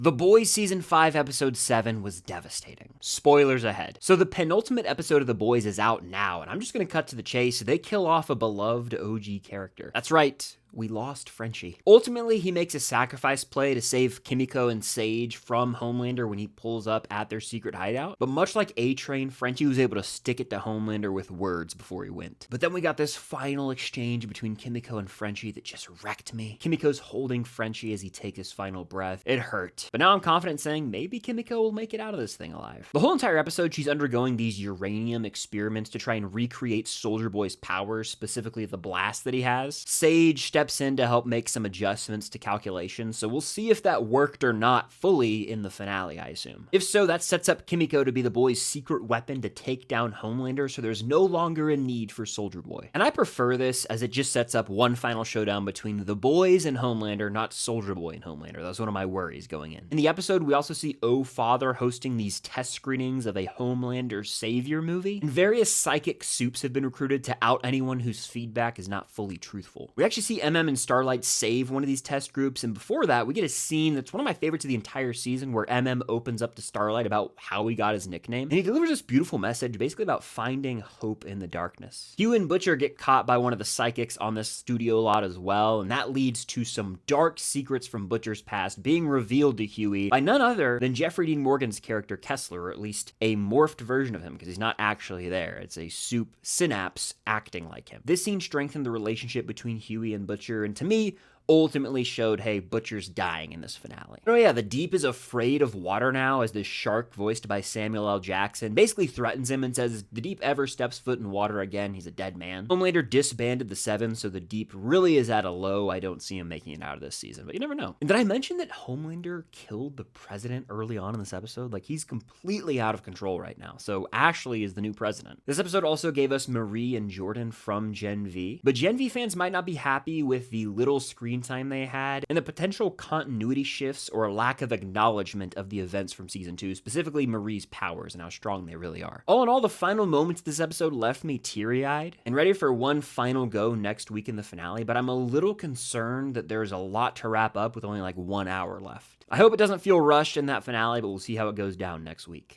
The Boys Season 5 Episode 7 was devastating. Spoilers ahead. So the penultimate episode of The Boys is out now, and I'm just gonna cut to the chase. They kill off a beloved OG character. That's right. We lost Frenchie. Ultimately, he makes a sacrifice play to save Kimiko and Sage from Homelander when he pulls up at their secret hideout. But much like A-Train, Frenchie was able to stick it to Homelander with words before he went. But then we got this final exchange between Kimiko and Frenchie that just wrecked me. Kimiko's holding Frenchie as he takes his final breath. It hurt. But now I'm confident saying maybe Kimiko will make it out of this thing alive. The whole entire episode, she's undergoing these uranium experiments to try and recreate Soldier Boy's powers, specifically the blast that he has. Sage steps in to help make some adjustments to calculations, so we'll see if that worked or not fully in the finale, I assume. If so, that sets up Kimiko to be the boys' secret weapon to take down Homelander, so there's no longer a need for Soldier Boy. And I prefer this as it just sets up one final showdown between the boys and Homelander, not Soldier Boy and Homelander. That was one of my worries going in. In the episode, we also see Oh Father hosting these test screenings of a Homelander savior movie, and various psychic soups have been recruited to out anyone whose feedback is not fully truthful. We actually see MM and Starlight save one of these test groups, and before that, we get a scene that's one of my favorites of the entire season where MM opens up to Starlight about how he got his nickname, and he delivers this beautiful message basically about finding hope in the darkness. Hugh and Butcher get caught by one of the psychics on this studio lot as well, and that leads to some dark secrets from Butcher's past being revealed to Huey by none other than Jeffrey Dean Morgan's character Kessler, or at least a morphed version of him, because he's not actually there. It's a soup synapse acting like him. This scene strengthened the relationship between Huey and Butcher, and to me, ultimately showed, hey, Butcher's dying in this finale. Oh yeah, the Deep is afraid of water now, as this shark voiced by Samuel L. Jackson basically threatens him and says if the Deep ever steps foot in water again, he's a dead man. Homelander disbanded the Seven, so the Deep really is at a low. I don't see him making it out of this season, but you never know. And did I mention that Homelander killed the president early on in this episode? Like, he's completely out of control right now, so Ashley is the new president. This episode also gave us Marie and Jordan from Gen V, but Gen V fans might not be happy with the little screen time they had and the potential continuity shifts or lack of acknowledgement of the events from season 2, specifically Marie's powers and how strong they really are. All in all, the final moments of this episode left me teary-eyed and ready for one final go next week in the finale, but I'm a little concerned that there's a lot to wrap up with only like 1 hour left. I hope it doesn't feel rushed in that finale, but we'll see how it goes down next week.